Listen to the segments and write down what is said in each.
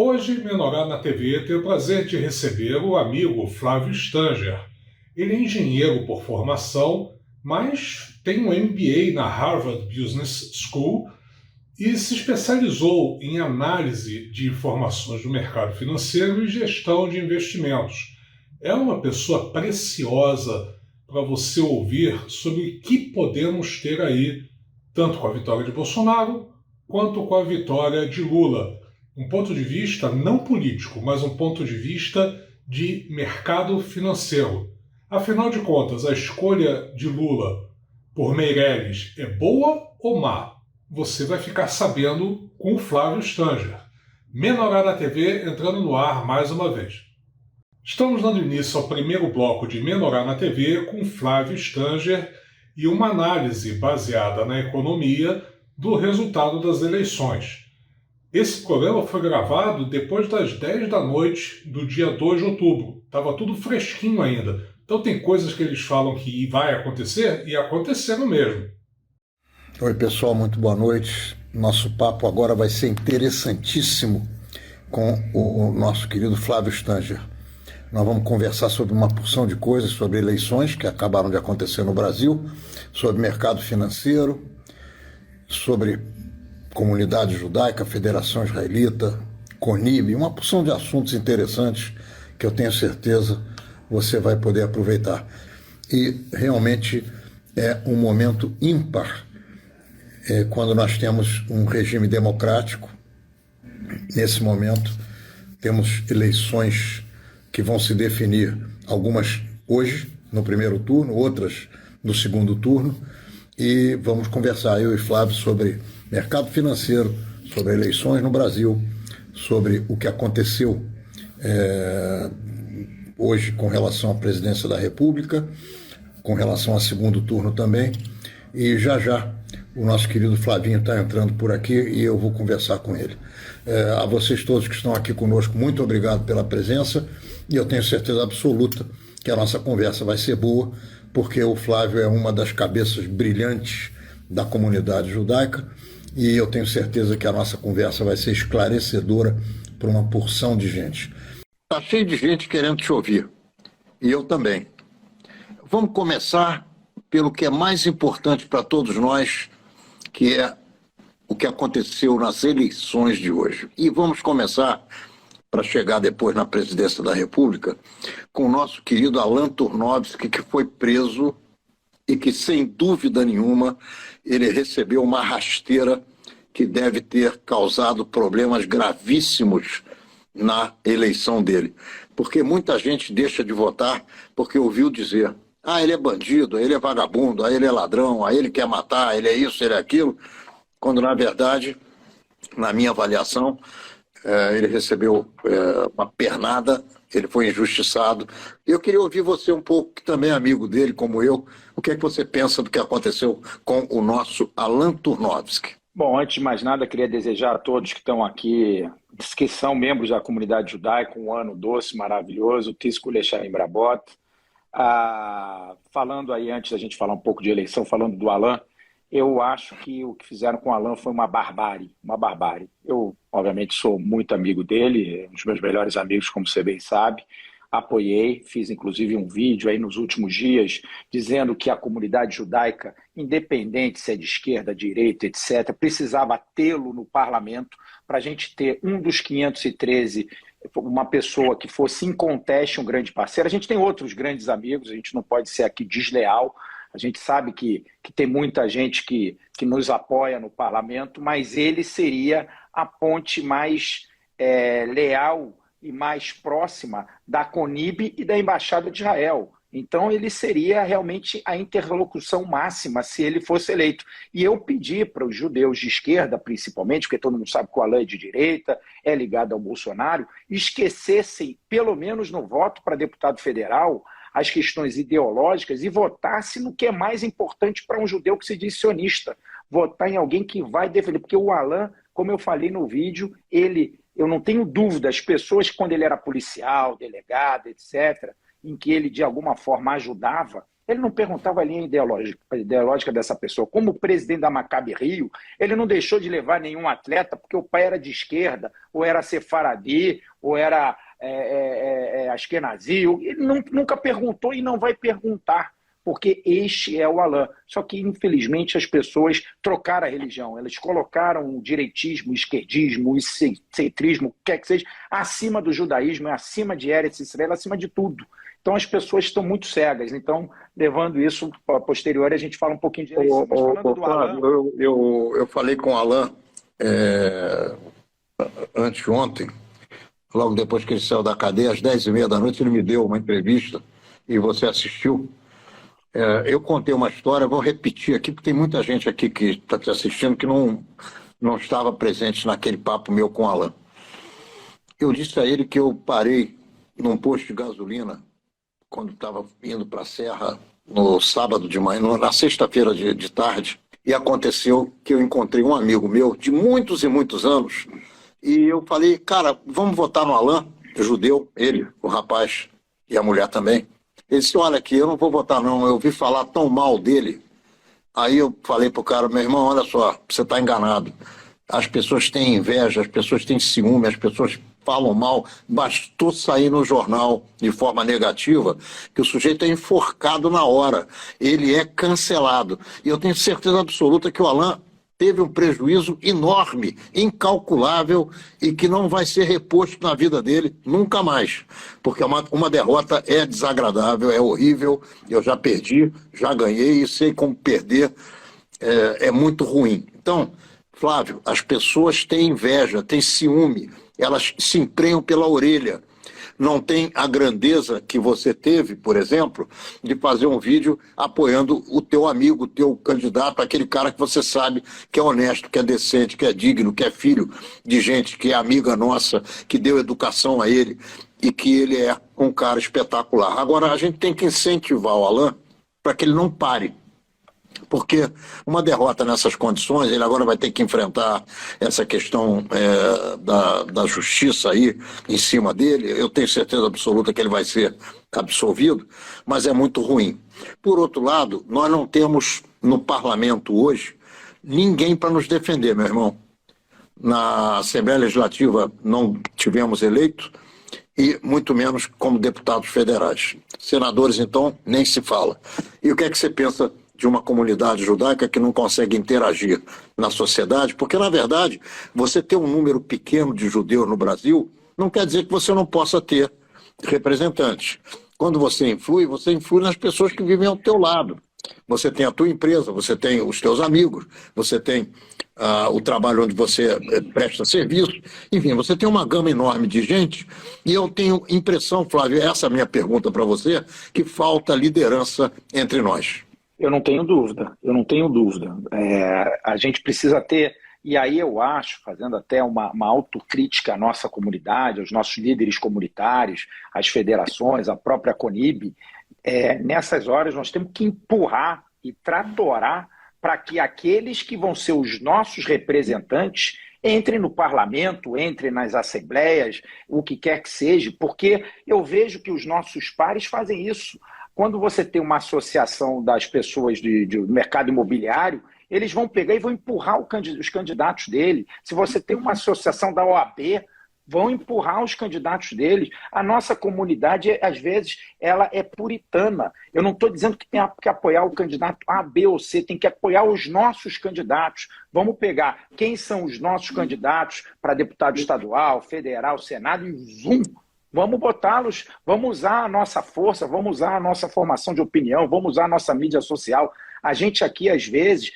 Hoje, Menorá na TV tem o prazer de receber o amigo Flávio Stanger. Ele é engenheiro por formação, mas tem um MBA na Harvard Business School e se especializou em análise de informações do mercado financeiro e gestão de investimentos. É uma pessoa preciosa para você ouvir sobre o que podemos ter aí, tanto com a vitória de Bolsonaro quanto com a vitória de Lula. Um ponto de vista não político, mas um ponto de vista de mercado financeiro. Afinal de contas, a escolha de Lula por Meirelles é boa ou má? Você vai ficar sabendo com o Flávio Stanger. Menorá na TV entrando no ar mais uma vez. Estamos dando início ao primeiro bloco de Menorá na TV com Flávio Stanger e uma análise baseada na economia do resultado das eleições. Esse programa foi gravado depois das 10 da noite do dia 2 de outubro. Estava tudo fresquinho ainda. Então tem coisas que eles falam que vai acontecer e aconteceram mesmo. Oi pessoal, muito boa noite. Nosso papo agora vai ser interessantíssimo com o nosso querido Flávio Stanger. Nós vamos conversar sobre uma porção de coisas, sobre eleições que acabaram de acontecer no Brasil, sobre mercado financeiro, sobre comunidade judaica, Federação Israelita, CONIB, uma porção de assuntos interessantes que eu tenho certeza você vai poder aproveitar. E realmente é um momento ímpar quando nós temos um regime democrático. Nesse momento temos eleições que vão se definir, algumas hoje no primeiro turno, outras no segundo turno, e vamos conversar, eu e Flávio, sobre mercado financeiro, sobre eleições no Brasil, sobre o que aconteceu hoje com relação à presidência da República, com relação ao segundo turno também, e já o nosso querido Flavinho está entrando por aqui e eu vou conversar com ele. A vocês todos que estão aqui conosco, muito obrigado pela presença, e eu tenho certeza absoluta que a nossa conversa vai ser boa, porque o Flávio é uma das cabeças brilhantes da comunidade judaica, e eu tenho certeza que a nossa conversa vai ser esclarecedora para uma porção de gente. Está cheio de gente querendo te ouvir, e eu também. Vamos começar pelo que é mais importante para todos nós, que é o que aconteceu nas eleições de hoje. E vamos começar, para chegar depois na presidência da República, com o nosso querido Alan Turnovsky, que foi preso e que, sem dúvida nenhuma, ele recebeu uma rasteira que deve ter causado problemas gravíssimos na eleição dele. Porque muita gente deixa de votar porque ouviu dizer: ele é bandido, ele é vagabundo, ele é ladrão, ele quer matar, ele é isso, ele é aquilo, quando, na verdade, na minha avaliação, ele recebeu uma pernada, ele foi injustiçado. Eu queria ouvir você um pouco, que também é amigo dele, como eu, o que é que você pensa do que aconteceu com o nosso Alan Turnovsky? Bom, antes de mais nada, queria desejar a todos que estão aqui, que são membros da comunidade judaica, um ano doce, maravilhoso, Tisku Lechaim Brabot. Falando aí, antes da gente falar um pouco de eleição, falando do Alan, eu acho que o que fizeram com o Alan foi uma barbárie, uma barbárie. Eu, obviamente, sou muito amigo dele, um dos meus melhores amigos, como você bem sabe, apoiei, fiz inclusive um vídeo aí nos últimos dias, dizendo que a comunidade judaica, independente se é de esquerda, direita, etc., precisava tê-lo no parlamento para a gente ter um dos 513, uma pessoa que fosse inconteste um grande parceiro. A gente tem outros grandes amigos, a gente não pode ser aqui desleal. A gente sabe que tem muita gente que nos apoia no parlamento, mas ele seria a ponte mais leal e mais próxima da CONIB e da Embaixada de Israel. Então ele seria realmente a interlocução máxima se ele fosse eleito. E eu pedi para os judeus de esquerda, principalmente, porque todo mundo sabe que o Alan é de direita, é ligado ao Bolsonaro, esquecessem, pelo menos no voto para deputado federal, as questões ideológicas e votasse no que é mais importante para um judeu que se diz sionista, votar em alguém que vai defender, porque o Alan, como eu falei no vídeo, eu não tenho dúvida, as pessoas que quando ele era policial, delegado, etc., em que ele de alguma forma ajudava, ele não perguntava a linha ideológica dessa pessoa. Como presidente da Maccabi Rio, ele não deixou de levar nenhum atleta porque o pai era de esquerda, ou era sefaradi, ou era Ashkenazi. Ele nunca perguntou e não vai perguntar, porque este é o Alain. Só que, infelizmente, as pessoas trocaram a religião. Elas colocaram o direitismo, o esquerdismo, o centrismo, o que quer que seja, acima do judaísmo, acima de Eretz Israel, acima de tudo. Então, as pessoas estão muito cegas. Então, levando isso para a posterior, a gente fala um pouquinho de eleição. Mas falando do Alain... Eu falei com o Alain anteontem, logo depois que ele saiu da cadeia, às 10h30 da noite, ele me deu uma entrevista e você assistiu. Eu contei uma história, vou repetir aqui, porque tem muita gente aqui que está te assistindo que não estava presente naquele papo meu com o Alain. Eu disse a ele que eu parei num posto de gasolina quando estava indo para a Serra no sábado de manhã, na sexta-feira de tarde, e aconteceu que eu encontrei um amigo meu de muitos e muitos anos, e eu falei, cara, vamos votar no Alain, judeu, ele, o rapaz e a mulher também. Ele disse, olha aqui, eu não vou votar não, eu ouvi falar tão mal dele. Aí eu falei pro cara, meu irmão, olha só, você está enganado. As pessoas têm inveja, as pessoas têm ciúme, as pessoas falam mal. Bastou sair no jornal de forma negativa que o sujeito é enforcado na hora. Ele é cancelado. E eu tenho certeza absoluta que o Alain teve um prejuízo enorme, incalculável e que não vai ser reposto na vida dele nunca mais. Porque uma derrota é desagradável, é horrível. Eu já perdi, já ganhei e sei como perder é muito ruim. Então, Flávio, as pessoas têm inveja, têm ciúme, elas se emprenham pela orelha. Não tem a grandeza que você teve, por exemplo, de fazer um vídeo apoiando o teu amigo, o teu candidato, aquele cara que você sabe que é honesto, que é decente, que é digno, que é filho de gente que é amiga nossa, que deu educação a ele e que ele é um cara espetacular. Agora, a gente tem que incentivar o Alain para que ele não pare. Porque uma derrota nessas condições, ele agora vai ter que enfrentar essa questão da justiça aí em cima dele. Eu tenho certeza absoluta que ele vai ser absolvido, mas é muito ruim. Por outro lado, nós não temos no parlamento hoje ninguém para nos defender, meu irmão. Na Assembleia Legislativa não tivemos eleito e muito menos como deputados federais. Senadores, então, nem se fala. E o que é que você pensa de uma comunidade judaica que não consegue interagir na sociedade? Porque, na verdade, você ter um número pequeno de judeus no Brasil não quer dizer que você não possa ter representantes. Quando você influi nas pessoas que vivem ao teu lado. Você tem a tua empresa, você tem os teus amigos, você tem o trabalho onde você presta serviço. Enfim, você tem uma gama enorme de gente e eu tenho impressão, Flávio, essa é a minha pergunta para você, que falta liderança entre nós. Eu não tenho dúvida, a gente precisa ter, e aí eu acho, fazendo até uma autocrítica à nossa comunidade, aos nossos líderes comunitários, às federações, à própria CONIB, nessas horas nós temos que empurrar e tratorar para que aqueles que vão ser os nossos representantes entrem no parlamento, entrem nas assembleias, o que quer que seja, porque eu vejo que os nossos pares fazem isso. Quando você tem uma associação das pessoas do mercado imobiliário, eles vão pegar e vão empurrar os candidatos dele. Se você tem uma associação da OAB, vão empurrar os candidatos deles. A nossa comunidade, às vezes, ela é puritana. Eu não estou dizendo que tem que apoiar o candidato A, B ou C, tem que apoiar os nossos candidatos. Vamos pegar quem são os nossos candidatos para deputado estadual, federal, Senado e zoom. Vamos botá-los, vamos usar a nossa força, vamos usar a nossa formação de opinião, vamos usar a nossa mídia social. A gente aqui, às vezes,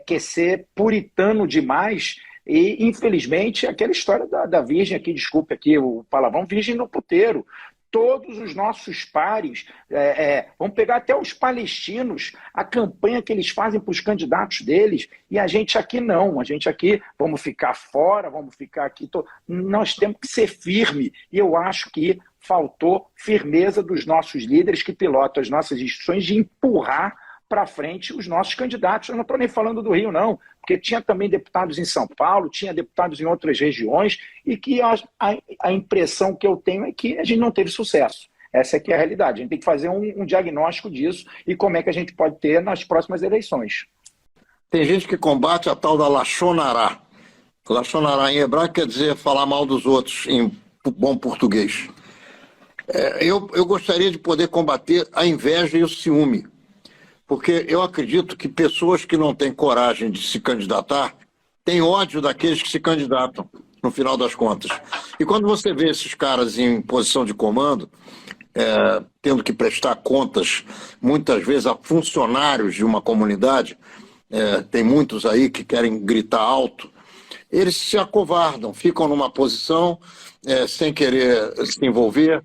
quer ser puritano demais e, infelizmente, aquela história da virgem aqui, desculpe aqui o palavrão, virgem no puteiro. Todos os nossos pares, vamos pegar até os palestinos, a campanha que eles fazem para os candidatos deles, e a gente aqui não, a gente aqui vamos ficar fora, vamos ficar aqui, nós temos que ser firme, e eu acho que faltou firmeza dos nossos líderes que pilotam as nossas instituições de empurrar para frente os nossos candidatos. Eu não estou nem falando do Rio, não, porque tinha também deputados em São Paulo, tinha deputados em outras regiões, e que a impressão que eu tenho é que a gente não teve sucesso. Essa é que é a realidade. A gente tem que fazer um diagnóstico disso e como é que a gente pode ter nas próximas eleições. Tem gente que combate a tal da Lachonará. Lachonará em hebraico quer dizer falar mal dos outros, em bom português. Eu gostaria de poder combater a inveja e o ciúme, porque eu acredito que pessoas que não têm coragem de se candidatar têm ódio daqueles que se candidatam, no final das contas. E quando você vê esses caras em posição de comando, tendo que prestar contas, muitas vezes, a funcionários de uma comunidade, tem muitos aí que querem gritar alto, eles se acovardam, ficam numa posição sem querer se envolver.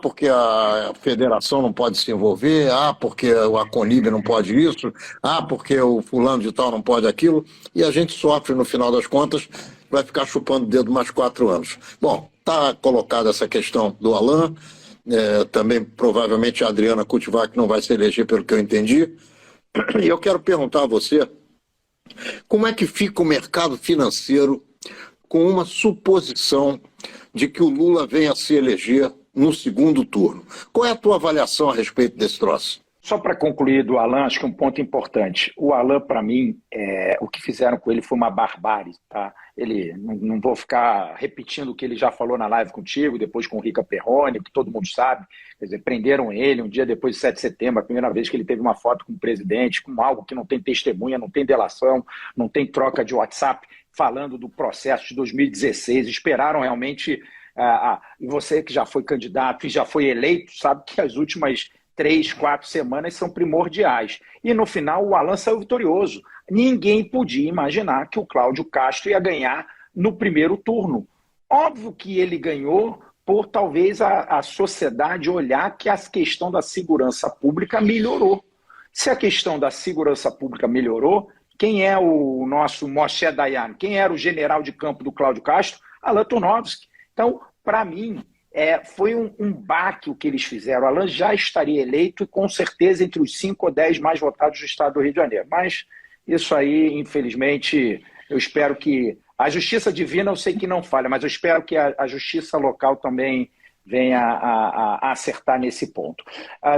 Porque a federação não pode se envolver, porque a Conib não pode isso, porque o fulano de tal não pode aquilo, e a gente sofre, no final das contas, vai ficar chupando o dedo mais 4 anos. Bom, está colocada essa questão do Alain, também provavelmente a Adriana Cutivac não vai se eleger, pelo que eu entendi, e eu quero perguntar a você, como é que fica o mercado financeiro com uma suposição de que o Lula venha a se eleger no segundo turno? Qual é a tua avaliação a respeito desse troço? Só para concluir do Alain, acho que um ponto importante. O Alain, para mim, o que fizeram com ele foi uma barbárie. Tá? Ele, não vou ficar repetindo o que ele já falou na live contigo, depois com o Rica Perrone, que todo mundo sabe. Quer dizer, prenderam ele um dia depois de 7 de setembro, a primeira vez que ele teve uma foto com o presidente, com algo que não tem testemunha, não tem delação, não tem troca de WhatsApp, falando do processo de 2016. Esperaram realmente... e você que já foi candidato e já foi eleito, sabe que as últimas 3, 4 semanas são primordiais. E no final o Alain saiu vitorioso. Ninguém podia imaginar que o Cláudio Castro ia ganhar no primeiro turno. Óbvio que ele ganhou por talvez a sociedade olhar que a questão da segurança pública melhorou. Se a questão da segurança pública melhorou, quem é o nosso Moshe Dayan? Quem era o general de campo do Cláudio Castro? Alain Turnovsky. Então, para mim, foi um baque o que eles fizeram. O Alain já estaria eleito e, com certeza, entre os 5 ou 10 mais votados do estado do Rio de Janeiro. Mas isso aí, infelizmente, eu espero que... A justiça divina eu sei que não falha, mas eu espero que a justiça local também venha a acertar nesse ponto.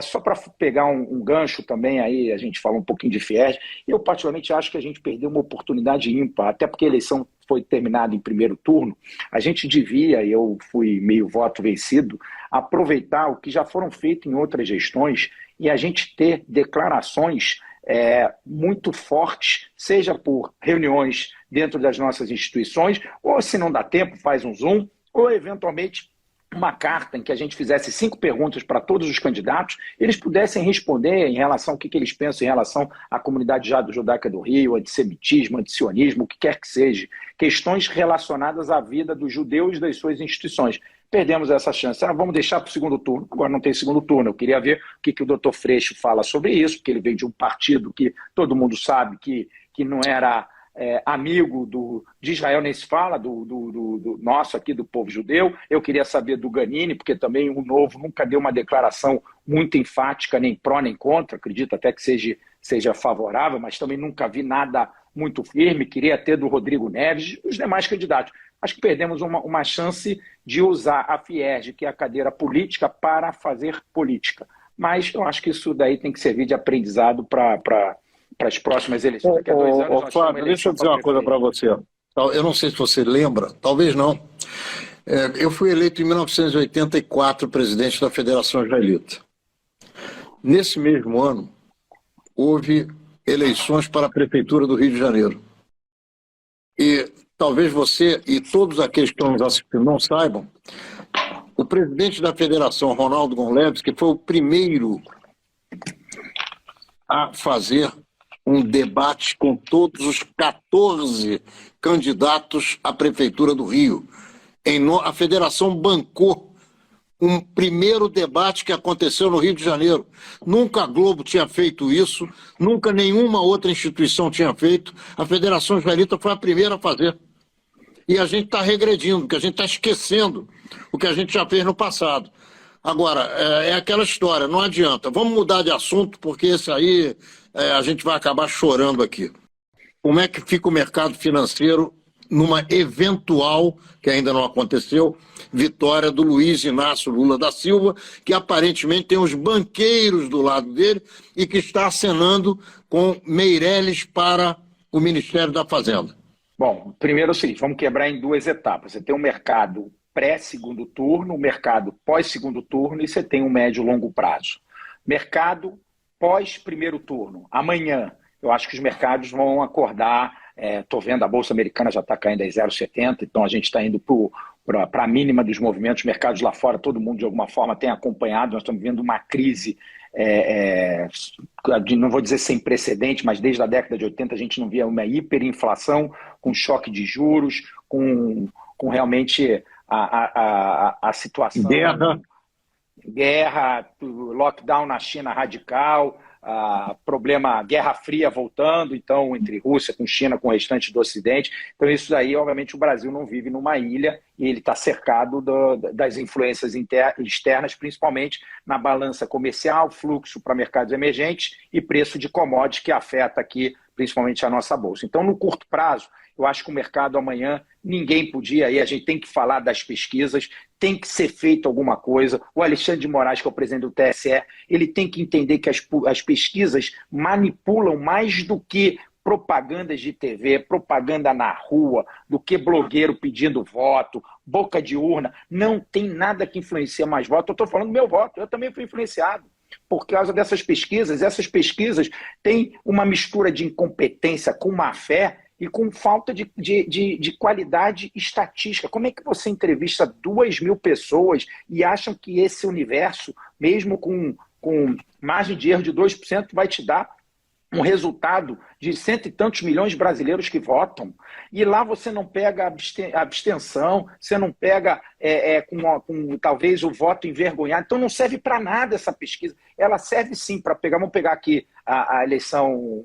Só para pegar um gancho também, aí a gente falou um pouquinho de FIES, eu particularmente acho que a gente perdeu uma oportunidade ímpar, até porque a eleição foi terminada em primeiro turno, a gente devia, e eu fui meio voto vencido, aproveitar o que já foram feitos em outras gestões e a gente ter declarações muito fortes, seja por reuniões dentro das nossas instituições, ou se não dá tempo, faz um Zoom, ou eventualmente uma carta em que a gente fizesse 5 perguntas para todos os candidatos, eles pudessem responder em relação ao que eles pensam em relação à comunidade judaica do Rio, antissemitismo, antisionismo, o que quer que seja, questões relacionadas à vida dos judeus e das suas instituições. Perdemos essa chance. Vamos deixar para o segundo turno. Agora não tem segundo turno. Eu queria ver o que o doutor Freixo fala sobre isso, porque ele vem de um partido que todo mundo sabe que não era amigo de Israel, nem se fala, do nosso aqui, do povo judeu. Eu queria saber do Ganini, porque também o Novo nunca deu uma declaração muito enfática, nem pró nem contra, acredito até que seja favorável, mas também nunca vi nada muito firme. Queria ter do Rodrigo Neves e os demais candidatos. Acho que perdemos uma chance de usar a FIERJ, que é a cadeira política, para fazer política. Mas eu acho que isso daí tem que servir de aprendizado para as próximas eleições. Daqui a 2 anos, Flávio, deixa eu dizer uma coisa para você. Eu não sei se você lembra, talvez não. Eu fui eleito em 1984 presidente da Federação Israelita. Nesse mesmo ano, houve eleições para a Prefeitura do Rio de Janeiro. E talvez você e todos aqueles que estão nos assistindo não saibam, o presidente da Federação, Ronaldo Gonçalves, que foi o primeiro a fazer um debate com todos os 14 candidatos à Prefeitura do Rio. A Federação bancou um primeiro debate que aconteceu no Rio de Janeiro. Nunca a Globo tinha feito isso, nunca nenhuma outra instituição tinha feito. A Federação Israelita foi a primeira a fazer. E a gente está regredindo, porque a gente está esquecendo o que a gente já fez no passado. Agora, é aquela história, não adianta. Vamos mudar de assunto, porque esse aí a gente vai acabar chorando aqui. Como é que fica o mercado financeiro numa eventual, que ainda não aconteceu, vitória do Luiz Inácio Lula da Silva, que aparentemente tem os banqueiros do lado dele e que está acenando com Meirelles para o Ministério da Fazenda. Bom, primeiro é o seguinte, vamos quebrar em duas etapas. Você tem um mercado pré-segundo turno, um mercado pós-segundo turno e você tem um médio e longo prazo. Mercado pós-primeiro turno. Amanhã, eu acho que os mercados vão acordar. Estou vendo a Bolsa Americana já está caindo a 0,70, então a gente está indo para a mínima dos movimentos. Os mercados lá fora, todo mundo de alguma forma tem acompanhado. Nós estamos vivendo uma crise, não vou dizer sem precedente, mas desde a década de 80 a gente não via uma hiperinflação, com choque de juros, com realmente a situação... Guerra, lockdown na China radical, problema, Guerra Fria voltando, então, entre Rússia, com China, com o restante do Ocidente. Então, isso daí, obviamente, o Brasil não vive numa ilha e ele está cercado das influências externas, principalmente na balança comercial, fluxo para mercados emergentes e preço de commodities que afeta aqui, principalmente a nossa Bolsa. Então, no curto prazo, eu acho que o mercado amanhã, ninguém podia, aí a gente tem que falar das pesquisas, tem que ser feito alguma coisa. O Alexandre de Moraes, que é o presidente do TSE, ele tem que entender que as pesquisas manipulam mais do que propagandas de TV, propaganda na rua, do que blogueiro pedindo voto, boca de urna. Não tem nada que influencia mais voto. Eu estou falando do meu voto, eu também fui influenciado por causa dessas pesquisas. Essas pesquisas têm uma mistura de incompetência com má fé e com falta de qualidade estatística. Como é que você entrevista 2.000 pessoas e acham que esse universo, mesmo com margem de erro de 2%, vai te dar um resultado de 100 e tantos milhões de brasileiros que votam? E lá você não pega abstenção, você não pega com talvez o voto envergonhado. Então não serve para nada essa pesquisa. Ela serve sim para pegar, vamos pegar aqui a eleição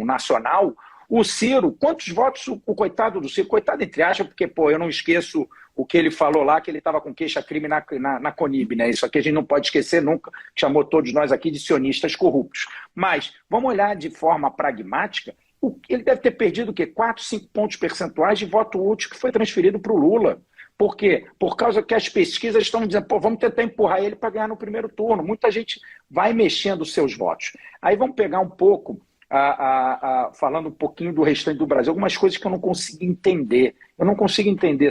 nacional. O Ciro, quantos votos o coitado do Ciro? Coitado entre aspas, porque eu não esqueço o que ele falou lá, que ele estava com queixa-crime na Conib, né? Isso aqui a gente não pode esquecer nunca, chamou todos nós aqui de sionistas corruptos. Mas vamos olhar de forma pragmática, ele deve ter perdido o quê? 4, 5 pontos percentuais de voto útil que foi transferido para o Lula. Por quê? Por causa que as pesquisas estão dizendo, vamos tentar empurrar ele para ganhar no primeiro turno. Muita gente vai mexendo os seus votos. Aí vamos pegar um pouco... falando um pouquinho do restante do Brasil, algumas coisas que eu não consigo entender. Eu não consigo entender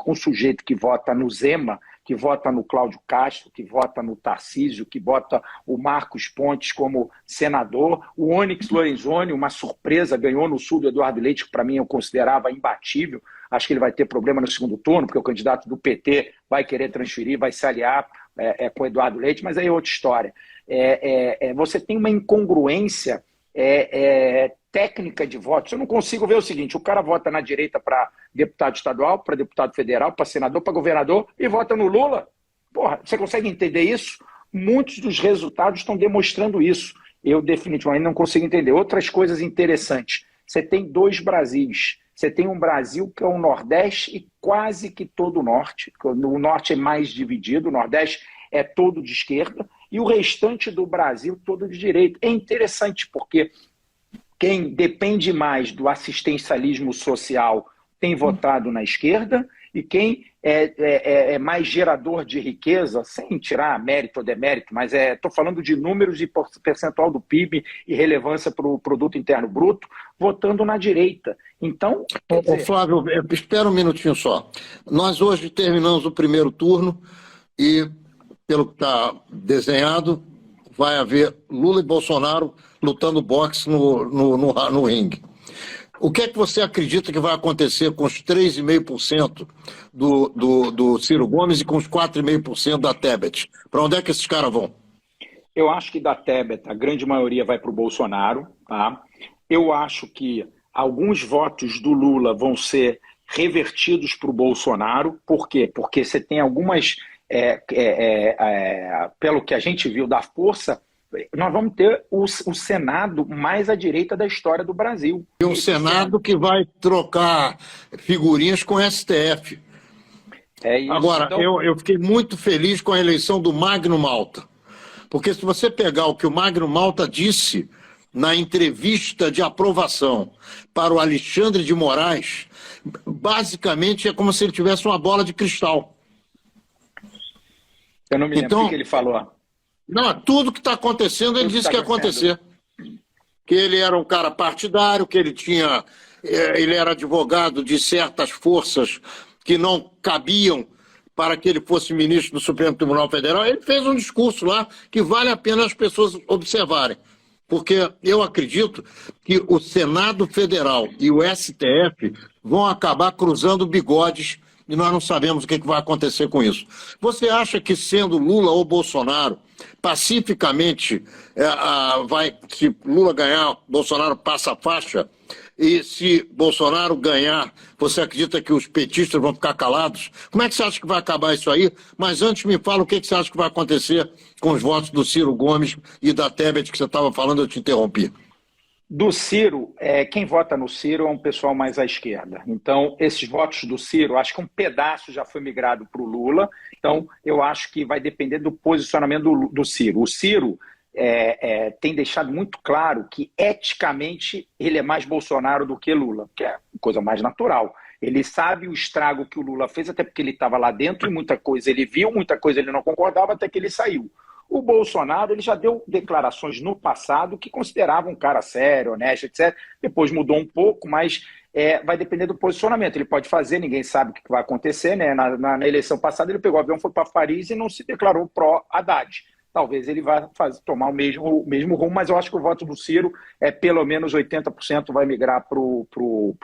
um sujeito que vota no Zema, que vota no Cláudio Castro, que vota no Tarcísio, que vota o Marcos Pontes como senador, o Onyx Lorenzoni, uma surpresa, ganhou no Sul do Eduardo Leite, que para mim eu considerava imbatível. Acho que ele vai ter problema no segundo turno, porque o candidato do PT vai querer transferir, vai se aliar com o Eduardo Leite, mas aí é outra história. Você tem uma incongruência técnica de votos. Eu não consigo ver o seguinte: o cara vota na direita para deputado estadual, para deputado federal, para senador, para governador e vota no Lula. Porra, você consegue entender isso? Muitos dos resultados estão demonstrando isso. Eu definitivamente não consigo entender. Outras coisas interessantes. Você tem 2 Brasis. Você tem um Brasil que é o Nordeste e quase que todo o Norte. O Norte é mais dividido, o Nordeste é todo de esquerda, e o restante do Brasil todo de direita. É interessante porque quem depende mais do assistencialismo social tem votado na esquerda, e quem é mais gerador de riqueza, sem tirar mérito ou demérito, mas estou falando de números de percentual do PIB e relevância para o Produto Interno Bruto, votando na direita. Então... Flávio, espera um minutinho só. Nós hoje terminamos o primeiro turno e, pelo que está desenhado, vai haver Lula e Bolsonaro lutando boxe no ringue. O que é que você acredita que vai acontecer com os 3,5% do Ciro Gomes e com os 4,5% da Tebet? Para onde é que esses caras vão? Eu acho que da Tebet a grande maioria vai para o Bolsonaro. Tá? Eu acho que alguns votos do Lula vão ser revertidos para o Bolsonaro. Por quê? Porque você tem algumas... pelo que a gente viu da força, nós vamos ter o Senado mais à direita da história do Brasil. E um Senado que vai trocar figurinhas com o STF. Isso. Agora, então... eu fiquei muito feliz com a eleição do Magno Malta. Porque se você pegar o que o Magno Malta disse na entrevista de aprovação para o Alexandre de Moraes, basicamente é como se ele tivesse uma bola de cristal. Eu não me lembro o que ele falou. Não, tudo que está acontecendo, ele disse que ia acontecer. Que ele era um cara partidário, que ele era advogado de certas forças que não cabiam para que ele fosse ministro do Supremo Tribunal Federal. Ele fez um discurso lá que vale a pena as pessoas observarem. Porque eu acredito que o Senado Federal e o STF vão acabar cruzando bigodes e nós não sabemos o que vai acontecer com isso. Você acha que, sendo Lula ou Bolsonaro, pacificamente, se Lula ganhar, Bolsonaro passa a faixa? E se Bolsonaro ganhar, você acredita que os petistas vão ficar calados? Como é que você acha que vai acabar isso aí? Mas antes me fala o que você acha que vai acontecer com os votos do Ciro Gomes e da Tebet que você estava falando, eu te interrompi. Do Ciro, quem vota no Ciro é um pessoal mais à esquerda. Então, esses votos do Ciro, acho que um pedaço já foi migrado para o Lula. Então, eu acho que vai depender do posicionamento do Ciro. O Ciro tem deixado muito claro que, eticamente, ele é mais Bolsonaro do que Lula, que é coisa mais natural. Ele sabe o estrago que o Lula fez, até porque ele estava lá dentro e muita coisa ele viu, muita coisa ele não concordava, até que ele saiu. O Bolsonaro, ele já deu declarações no passado que considerava um cara sério, honesto, etc. Depois mudou um pouco, mas vai depender do posicionamento. Ele pode fazer, ninguém sabe o que vai acontecer, né? Na eleição passada, ele pegou o avião, foi para Paris e não se declarou pró-Haddad. Talvez ele vá tomar o mesmo rumo, mas eu acho que o voto do Ciro pelo menos 80% vai migrar para o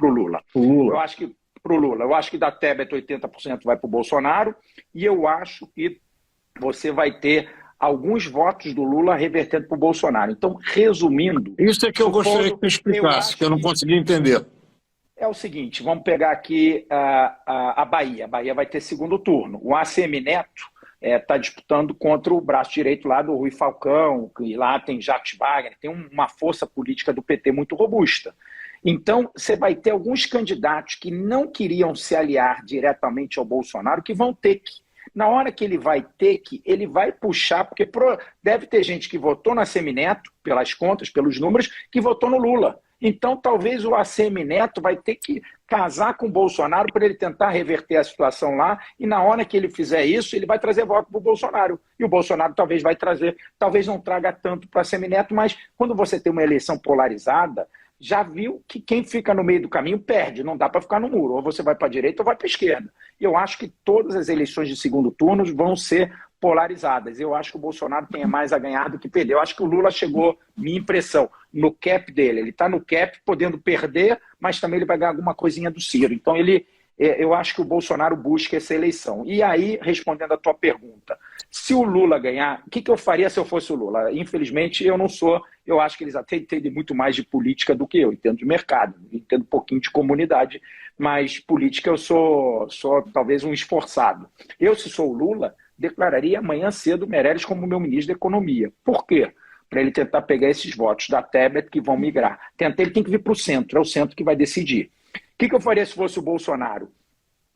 Lula. Eu acho que pro Lula. Eu acho que da Tebet 80% vai para o Bolsonaro e eu acho que você vai ter alguns votos do Lula revertendo para o Bolsonaro. Então, resumindo... Isso é que eu gostaria que você explicasse, que eu não consegui entender. É o seguinte, vamos pegar aqui a Bahia. A Bahia vai ter segundo turno. O ACM Neto está disputando contra o braço direito lá do Rui Falcão, e lá tem Jacques Wagner, tem uma força política do PT muito robusta. Então, você vai ter alguns candidatos que não queriam se aliar diretamente ao Bolsonaro, que vão ter que. Na hora que ele vai ter que, ele vai puxar, porque deve ter gente que votou no ACM Neto, pelas contas, pelos números, que votou no Lula. Então, talvez o ACM Neto vai ter que casar com o Bolsonaro para ele tentar reverter a situação lá, e na hora que ele fizer isso, ele vai trazer voto para o Bolsonaro. E o Bolsonaro talvez vai trazer, talvez não traga tanto para o ACM Neto, mas quando você tem uma eleição polarizada, já viu que quem fica no meio do caminho perde, não dá para ficar no muro, ou você vai para a direita ou vai para a esquerda. E eu acho que todas as eleições de segundo turno vão ser polarizadas. Eu acho que o Bolsonaro tem mais a ganhar do que perder. Eu acho que o Lula chegou, minha impressão, no cap dele. Ele está no cap, podendo perder, mas também ele vai ganhar alguma coisinha do Ciro. Então, eu acho que o Bolsonaro busca essa eleição. E aí, respondendo a tua pergunta, se o Lula ganhar, o que eu faria se eu fosse o Lula? Infelizmente, eu não sou. Eu acho que eles até entendem muito mais de política do que eu. Entendo de mercado, entendo um pouquinho de comunidade, mas política eu sou talvez um esforçado. Eu, se sou o Lula, declararia amanhã cedo o Meirelles como meu ministro da Economia. Por quê? Para ele tentar pegar esses votos da Tebet que vão migrar. Ele tem que vir para o centro, é o centro que vai decidir. O que eu faria se fosse o Bolsonaro?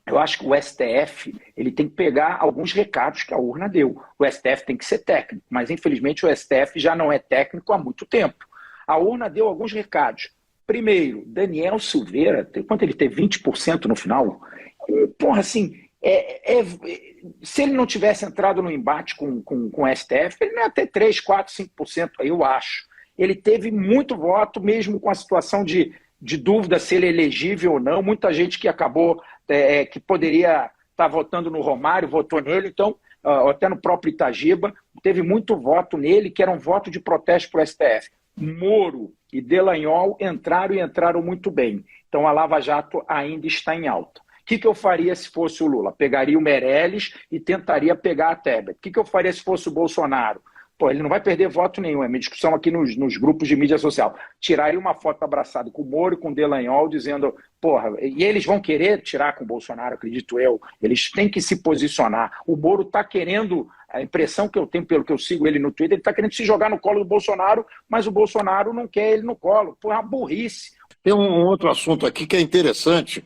Eu acho que o STF ele tem que pegar alguns recados que a urna deu. O STF tem que ser técnico, mas infelizmente o STF já não é técnico há muito tempo. A urna deu alguns recados. Primeiro, Daniel Silveira, quanto ele teve? 20% no final? Porra, assim, se ele não tivesse entrado no embate com o STF, ele não ia ter 3, 4, 5%, eu acho. Ele teve muito voto, mesmo com a situação de dúvida se ele é elegível ou não. Muita gente que acabou, que poderia estar votando no Romário, votou nele. Então, até no próprio Itagiba, teve muito voto nele, que era um voto de protesto para o STF. Moro e Delanhol entraram muito bem. Então, a Lava Jato ainda está em alta. O que eu faria se fosse o Lula? Pegaria o Meirelles e tentaria pegar a Tebet. O que eu faria se fosse o Bolsonaro? Pô, ele não vai perder voto nenhum. É minha discussão aqui nos grupos de mídia social. Tiraria uma foto abraçada com o Moro e com o Delanhol, dizendo, porra, e eles vão querer tirar com o Bolsonaro, acredito eu. Eles têm que se posicionar. O Moro está querendo, a impressão que eu tenho pelo que eu sigo ele no Twitter, ele está querendo se jogar no colo do Bolsonaro, mas o Bolsonaro não quer ele no colo. Pô, é uma burrice. Tem um outro assunto aqui que é interessante.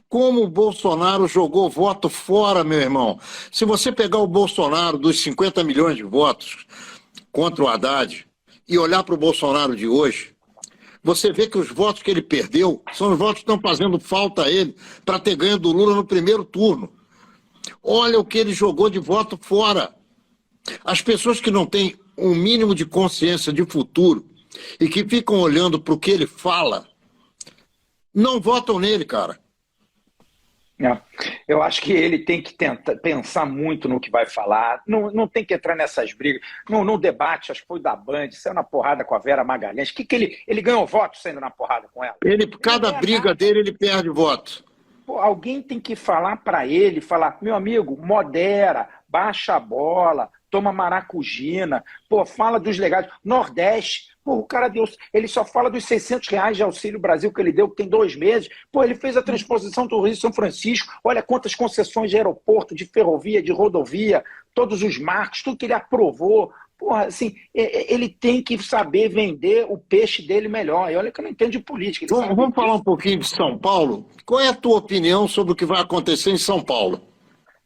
Como o Bolsonaro jogou voto fora, meu irmão. Se você pegar o Bolsonaro dos 50 milhões de votos contra o Haddad e olhar para o Bolsonaro de hoje, Você vê que os votos que ele perdeu são os votos que estão fazendo falta a ele para ter ganho do Lula no primeiro turno. Olha o que ele jogou de voto fora. As pessoas que não têm um mínimo de consciência de futuro e que ficam olhando para o que ele fala, não votam nele, cara. Eu acho que ele tem que tentar pensar muito no que vai falar, não tem que entrar nessas brigas. No debate, acho que foi da Band, saiu na porrada com a Vera Magalhães. Ele ganhou voto saindo na porrada com ela? Cada briga dele, ele perde voto. Pô, alguém tem que falar para ele, falar, meu amigo, modera, baixa a bola, toma maracujina, pô, fala dos legais. Nordeste, pô, o cara deu, ele só fala dos R$600 de Auxílio Brasil que ele deu, que tem 2 meses. Pô, ele fez a transposição do Rio São Francisco, olha quantas concessões de aeroporto, de ferrovia, de rodovia, todos os marcos, tudo que ele aprovou. Porra, assim, ele tem que saber vender o peixe dele melhor. E olha que eu não entendo de política. Vamos falar um pouquinho de São Paulo? Qual é a tua opinião sobre o que vai acontecer em São Paulo?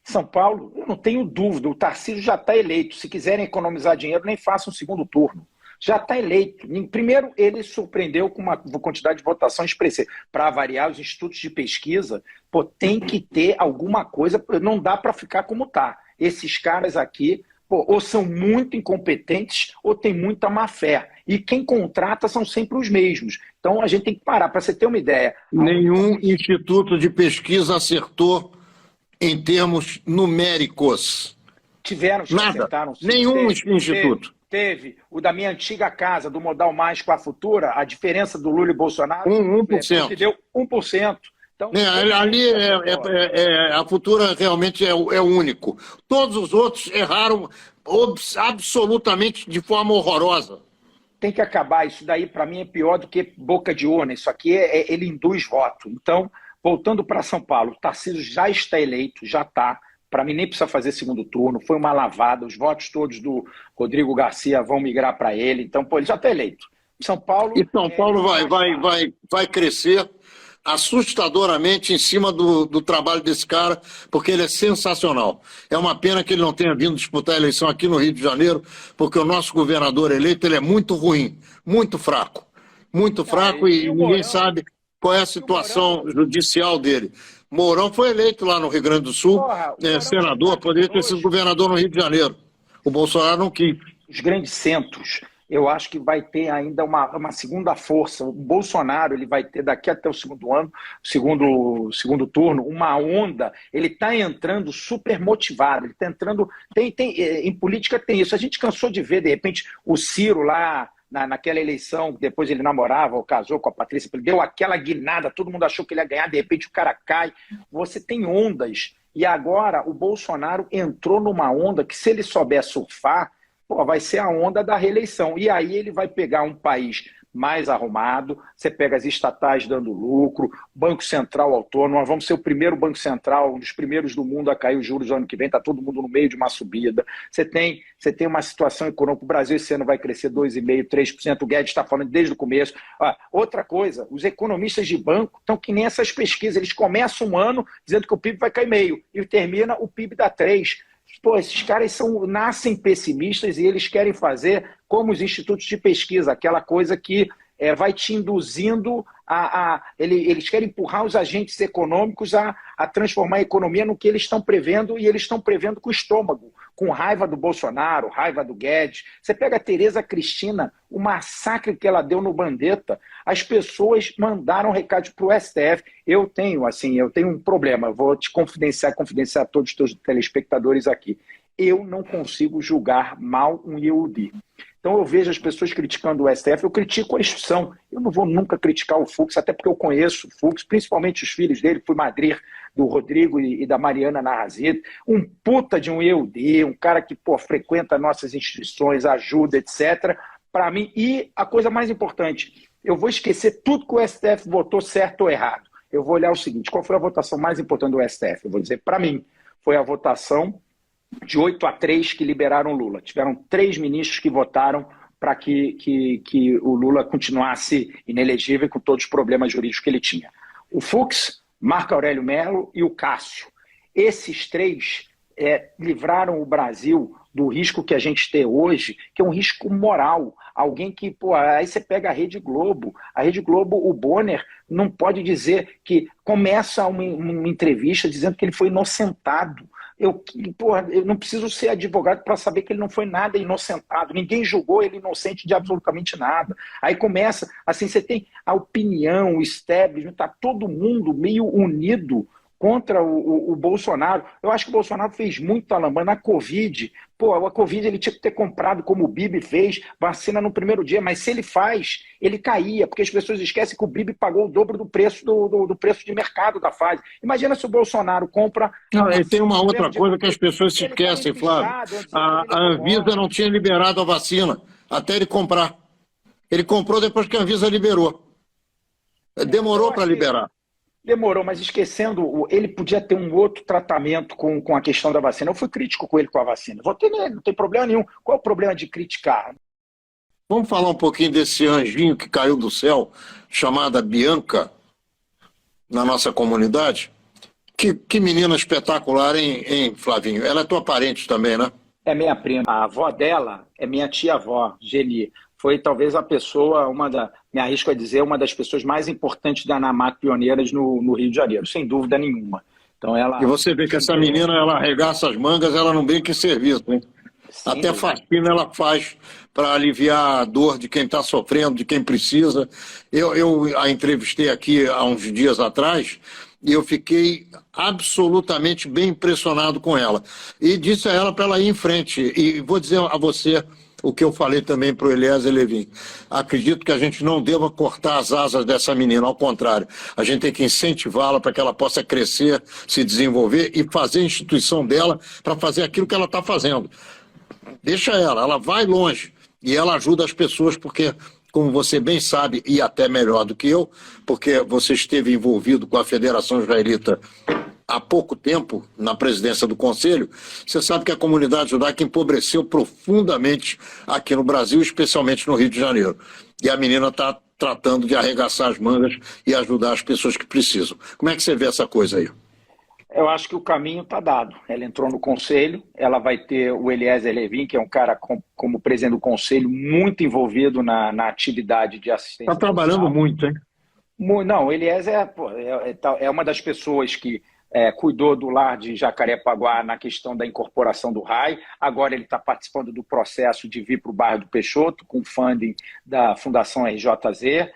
São Paulo, eu não tenho dúvida, o Tarcísio já está eleito. Se quiserem economizar dinheiro, nem façam um segundo turno. Já está eleito. Primeiro, ele surpreendeu com uma quantidade de votação expressiva. Para variar, os institutos de pesquisa, pô, tem que ter alguma coisa, não dá para ficar como está. Esses caras aqui, pô, ou são muito incompetentes ou tem muita má fé. E quem contrata são sempre os mesmos. Então a gente tem que parar. Para você ter uma ideia. Nenhum instituto de pesquisa acertou em termos numéricos. Tiveram, nada. Acertaram. Nenhum instituto. Teve o da minha antiga casa, do Modal Mais com a Futura, a diferença do Lula e Bolsonaro 1%. Que deu 1%. Então, ali a Futura realmente é o único. Todos os outros erraram absolutamente de forma horrorosa. Tem que acabar. Isso daí, para mim, é pior do que boca de urna. Isso aqui ele induz voto. Então, voltando para São Paulo, o Tarcísio já está eleito, já está. Para mim, nem precisa fazer segundo turno. Foi uma lavada. Os votos todos do Rodrigo Garcia vão migrar para ele. Então, pô, ele já está eleito. São Paulo... E São Paulo vai crescer assustadoramente em cima do trabalho desse cara, porque ele é sensacional. É uma pena que ele não tenha vindo disputar a eleição aqui no Rio de Janeiro, porque o nosso governador eleito ele é muito ruim, muito fraco. Muito fraco e ninguém sabe qual é a situação judicial dele. Mourão foi eleito lá no Rio Grande do Sul, senador, poderia ter sido governador no Rio de Janeiro. O Bolsonaro não quis. Os grandes centros, eu acho que vai ter ainda uma segunda força. O Bolsonaro ele vai ter daqui até o segundo turno uma onda. Ele está entrando super motivado. Ele está entrando. Em política tem isso. A gente cansou de ver, de repente, o Ciro lá naquela eleição, depois ele namorava ou casou com a Patrícia, ele deu aquela guinada, todo mundo achou que ele ia ganhar, de repente o cara cai. Você tem ondas. E agora o Bolsonaro entrou numa onda que, se ele souber surfar, pô, vai ser a onda da reeleição. E aí ele vai pegar um país mais arrumado, você pega as estatais dando lucro, Banco Central autônomo, nós vamos ser o primeiro Banco Central, um dos primeiros do mundo a cair os juros no ano que vem, está todo mundo no meio de uma subida. Você tem uma situação econômica, o Brasil esse ano vai crescer 2,5%, 3%, o Guedes está falando desde o começo. Outra coisa, os economistas de banco estão que nem essas pesquisas, eles começam um ano dizendo que o PIB vai cair meio, e termina o PIB dá 3%. Pô, esses caras nascem pessimistas e eles querem fazer como os institutos de pesquisa, aquela coisa que vai te induzindo eles querem empurrar os agentes econômicos a transformar a economia no que eles estão prevendo, e eles estão prevendo com o estômago, com raiva do Bolsonaro, raiva do Guedes. Você pega a Tereza Cristina, o massacre que ela deu no Mandetta, as pessoas mandaram recado para o STF. Eu tenho um problema, vou te confidenciar a todos os teus telespectadores aqui. Eu não consigo julgar mal um Yehudi. Então eu vejo as pessoas criticando o STF, eu critico a instituição. Eu não vou nunca criticar o Fux, até porque eu conheço o Fux, principalmente os filhos dele, fui madrinha do Rodrigo e da Mariana Narrazito. Um puta de um Yehudi, um cara que frequenta nossas instituições, ajuda, etc. Para mim, e a coisa mais importante, eu vou esquecer tudo que o STF votou certo ou errado. Eu vou olhar o seguinte, qual foi a votação mais importante do STF? Eu vou dizer, para mim, foi a votação de 8-3 que liberaram o Lula. Tiveram 3 ministros que votaram para que o Lula continuasse inelegível com todos os problemas jurídicos que ele tinha. O Fux, Marco Aurélio Mello e o Cássio. Esses 3 livraram o Brasil do risco que a gente tem hoje, que é um risco moral. Alguém que, aí você pega a Rede Globo, o Bonner não pode dizer que começa uma entrevista dizendo que ele foi inocentado. Eu não preciso ser advogado para saber que ele não foi nada inocentado. Ninguém julgou ele inocente de absolutamente nada. Aí começa, assim, você tem a opinião, o establishment, está todo mundo meio unido contra o Bolsonaro. Eu acho que o Bolsonaro fez muito, Alain, na Covid. A Covid ele tinha que ter comprado, como o Bibi fez, vacina no primeiro dia, mas se ele faz, ele caía, porque as pessoas esquecem que o Bibi pagou o dobro do preço do preço de mercado da Pfizer. Imagina se o Bolsonaro compra... Não, e tem uma outra coisa que as pessoas se esquecem, Flávio. A Anvisa não tinha liberado a vacina até ele comprar. Ele comprou depois que a Anvisa liberou. Demorou para liberar. Demorou, mas esquecendo, ele podia ter um outro tratamento com a questão da vacina. Eu fui crítico com ele com a vacina. Votei nele, não tem problema nenhum. Qual é o problema de criticar? Vamos falar um pouquinho desse anjinho que caiu do céu, chamada Bianca, na nossa comunidade? Que menina espetacular, hein, Flavinho? Ela é tua parente também, né? É minha prima. A avó dela é minha tia-avó, Geni. Foi talvez a pessoa, me arrisco a dizer, uma das pessoas mais importantes da ANAMAT Pioneiras no Rio de Janeiro, sem dúvida nenhuma. Então ela... E você vê que essa menina, ela arregaça as mangas, ela não brinca em serviço, hein? Sim, até faxina ela faz para aliviar a dor de quem está sofrendo, de quem precisa. Eu a entrevistei aqui há uns dias atrás e eu fiquei absolutamente bem impressionado com ela. E disse a ela para ela ir em frente. E vou dizer a você o que eu falei também para o Eliezer Levin. Acredito que a gente não deva cortar as asas dessa menina, ao contrário. A gente tem que incentivá-la para que ela possa crescer, se desenvolver e fazer a instituição dela para fazer aquilo que ela está fazendo. Deixa ela vai longe e ela ajuda as pessoas porque, como você bem sabe, e até melhor do que eu, porque você esteve envolvido com a Federação Israelita há pouco tempo na presidência do Conselho, você sabe que a comunidade judaica empobreceu profundamente aqui no Brasil, especialmente no Rio de Janeiro. E a menina está tratando de arregaçar as mangas e ajudar as pessoas que precisam. Como é que você vê essa coisa aí? Eu acho que o caminho está dado. Ela entrou no Conselho, ela vai ter o Eliezer Levin, que é um cara, como presidente do Conselho, muito envolvido na atividade de assistência. Está trabalhando muito, hein? Não, o Eliezer é uma das pessoas que cuidou do lar de Jacarepaguá na questão da incorporação do RAI. Agora ele está participando do processo de vir para o bairro do Peixoto, com funding da Fundação RJZ.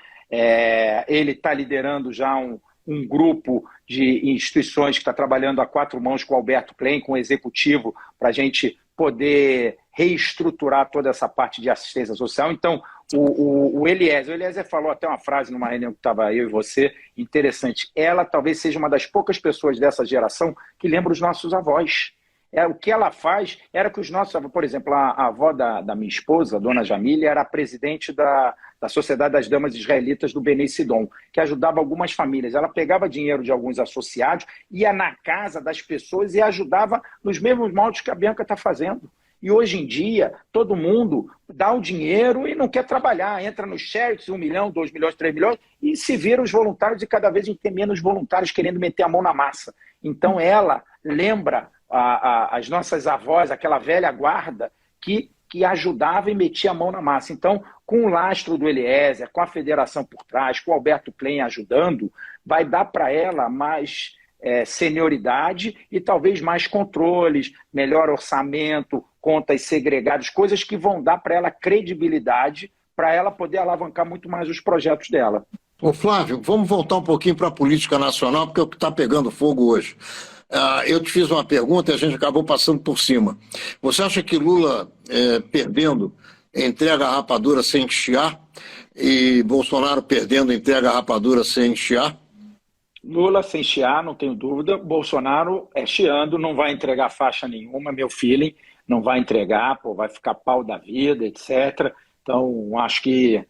Ele está liderando já um grupo de instituições que está trabalhando a quatro mãos com o Alberto Klein, com o executivo, para a gente poder reestruturar toda essa parte de assistência social. Então, o Eliezer falou até uma frase numa reunião que estava eu e você, interessante. Ela talvez seja uma das poucas pessoas dessa geração que lembra os nossos avós. O que ela faz era que os nossos avós, por exemplo, a avó da minha esposa, a dona Jamília, era a presidente da Sociedade das Damas Israelitas do Bnei Sidom, que ajudava algumas famílias. Ela pegava dinheiro de alguns associados, ia na casa das pessoas e ajudava nos mesmos moldes que a Bianca está fazendo. E hoje em dia, todo mundo dá o dinheiro e não quer trabalhar. Entra nos charities, 1 milhão, 2 milhões, 3 milhões, e se vira os voluntários e cada vez a gente tem menos voluntários querendo meter a mão na massa. Então ela lembra as nossas avós, aquela velha guarda que ajudava e metia a mão na massa. Então, com o lastro do Eliezer, com a federação por trás, com o Alberto Klein ajudando, vai dar para ela mais senioridade e talvez mais controles, melhor orçamento, contas segregadas, coisas que vão dar para ela credibilidade, para ela poder alavancar muito mais os projetos dela. Ô Flávio, vamos voltar um pouquinho para a política nacional, porque é o que está pegando fogo hoje. Eu te fiz uma pergunta e a gente acabou passando por cima. Você acha que Lula, perdendo, entrega a rapadura sem chiar e Bolsonaro perdendo, entrega a rapadura sem chiar? Lula sem chiar, não tenho dúvida. Bolsonaro chiando, não vai entregar faixa nenhuma, meu feeling, não vai entregar, vai ficar pau da vida, etc. Então, acho que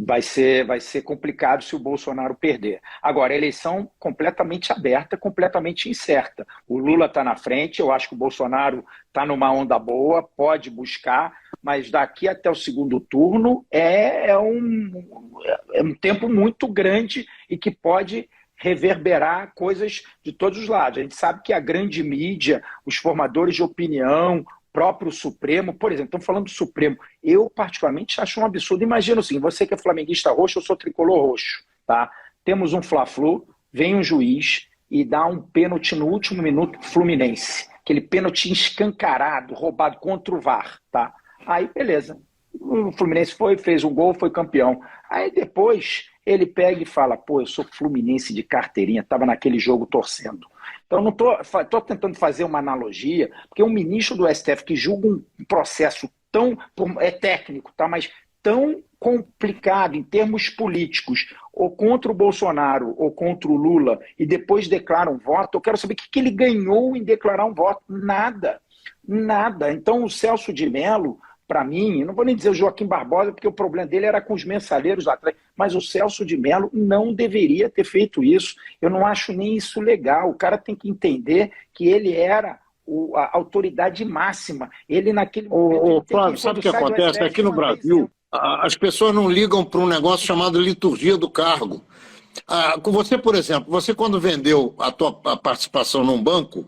vai ser complicado se o Bolsonaro perder. Agora, a eleição completamente aberta, completamente incerta. O Lula está na frente, eu acho que o Bolsonaro está numa onda boa, pode buscar, mas daqui até o segundo turno é um tempo muito grande e que pode reverberar coisas de todos os lados. A gente sabe que a grande mídia, os formadores de opinião, o próprio Supremo, por exemplo, estamos falando do Supremo, eu particularmente acho um absurdo. Imagina assim, você que é flamenguista roxo, eu sou tricolor roxo, tá? Temos um Fla-Flu, vem um juiz e dá um pênalti no último minuto pro Fluminense, aquele pênalti escancarado, roubado contra o VAR, tá? Aí, beleza. O Fluminense fez um gol, foi campeão. Aí depois ele pega e fala, pô, eu sou Fluminense de carteirinha, estava naquele jogo torcendo. Então não tô tentando fazer uma analogia, porque um ministro do STF que julga um processo tão, é técnico, tá? Mas tão complicado em termos políticos, ou contra o Bolsonaro ou contra o Lula, e depois declara um voto, eu quero saber o que ele ganhou em declarar um voto. Nada. Nada. Então o Celso de Mello, para mim, eu não vou nem dizer o Joaquim Barbosa, porque o problema dele era com os mensaleiros lá atrás, mas o Celso de Mello não deveria ter feito isso. Eu não acho nem isso legal. O cara tem que entender que ele era a autoridade máxima. Ele naquele momento... Flávio, sabe o que acontece? Aqui no Brasil, as pessoas não ligam para um negócio chamado liturgia do cargo. Com você, por exemplo, você quando vendeu a tua participação num banco,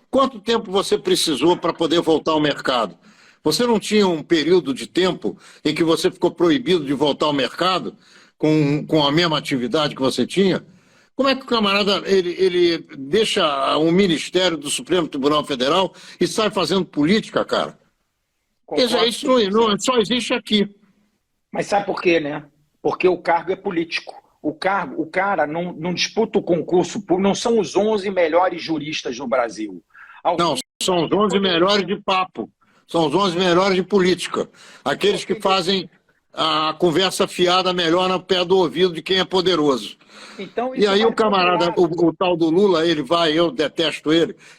quanto tempo você precisou para poder voltar ao mercado? Você não tinha um período de tempo em que você ficou proibido de voltar ao mercado com a mesma atividade que você tinha? Como é que o camarada ele deixa o Ministério do Supremo Tribunal Federal e sai fazendo política, cara? Isso não só existe aqui. Mas sabe por quê, né? Porque o cargo é político. O cara não disputa o concurso, não são os 11 melhores juristas no Brasil. Não, são os 11 melhores de papo. São os 11 melhores de política. Aqueles que fazem a conversa fiada melhor no pé do ouvido de quem é poderoso. Então, e aí o camarada, o tal do Lula, ele vai, eu detesto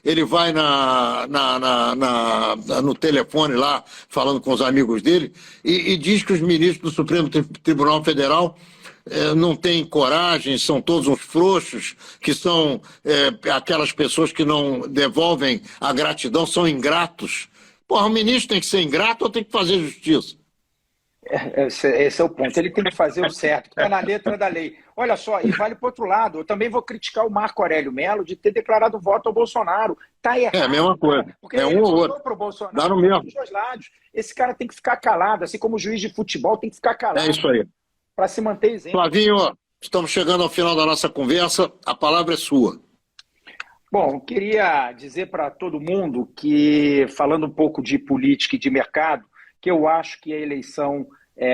ele vai no telefone lá, falando com os amigos dele, e diz que os ministros do Supremo Tribunal Federal não têm coragem, são todos uns frouxos, que são aquelas pessoas que não devolvem a gratidão, são ingratos. Porra, o ministro tem que ser ingrato ou tem que fazer justiça? Esse é o ponto. Ele tem que fazer o certo, que está na letra da lei. Olha só, e vale para o outro lado. Eu também vou criticar o Marco Aurélio Mello de ter declarado voto ao Bolsonaro. Está errado. É a mesma coisa. Porque é um ou outro. Pro Bolsonaro, dá no mesmo. dos dois lados. Esse cara tem que ficar calado, assim como o juiz de futebol tem que ficar calado. É isso aí. Para se manter isento. Flavinho, estamos chegando ao final da nossa conversa. A palavra é sua. Bom, queria dizer para todo mundo que, falando um pouco de política e de mercado, que eu acho que a eleição,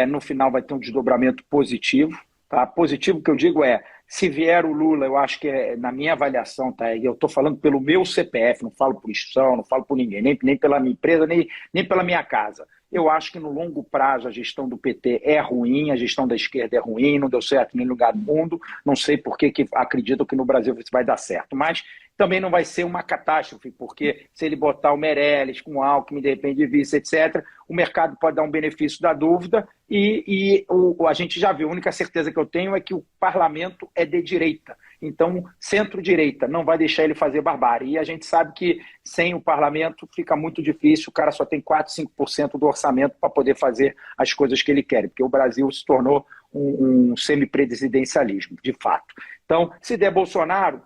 no final, vai ter um desdobramento positivo. Tá? Positivo que eu digo se vier o Lula, eu acho que na minha avaliação, tá? Eu estou falando pelo meu CPF, não falo por instituição, não falo por ninguém, nem pela minha empresa, nem pela minha casa. Eu acho que no longo prazo a gestão do PT é ruim, a gestão da esquerda é ruim, não deu certo em nenhum lugar do mundo, não sei por que acredito que no Brasil isso vai dar certo, mas também não vai ser uma catástrofe, porque se ele botar o Meirelles com o Alckmin, de repente de vice, etc., o mercado pode dar um benefício da dúvida e a gente já viu, a única certeza que eu tenho é que o parlamento é de direita. Então, centro-direita não vai deixar ele fazer barbárie. E a gente sabe que sem o parlamento fica muito difícil, o cara só tem 4, 5% do orçamento para poder fazer as coisas que ele quer, porque o Brasil se tornou um semipresidencialismo, de fato. Então, se der Bolsonaro,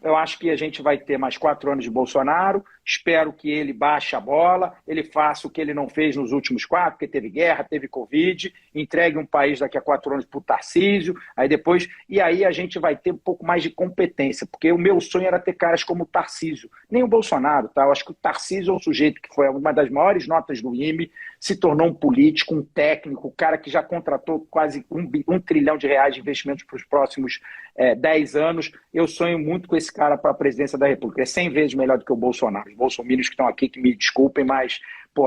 eu acho que a gente vai ter mais 4 anos de Bolsonaro, espero que ele baixe a bola, ele faça o que ele não fez nos últimos 4, porque teve guerra, teve Covid, entregue um país daqui a 4 anos para o Tarcísio, e aí a gente vai ter um pouco mais de competência, porque o meu sonho era ter caras como o Tarcísio, nem o Bolsonaro, tá? Eu acho que o Tarcísio é um sujeito que foi uma das maiores notas do IME, se tornou um político, um técnico, um cara que já contratou quase R$1 trilhão de investimentos para os próximos 10 anos. Eu sonho muito com esse cara para a presidência da República. É 100 vezes melhor do que o Bolsonaro. Os bolsominions que estão aqui, que me desculpem, mas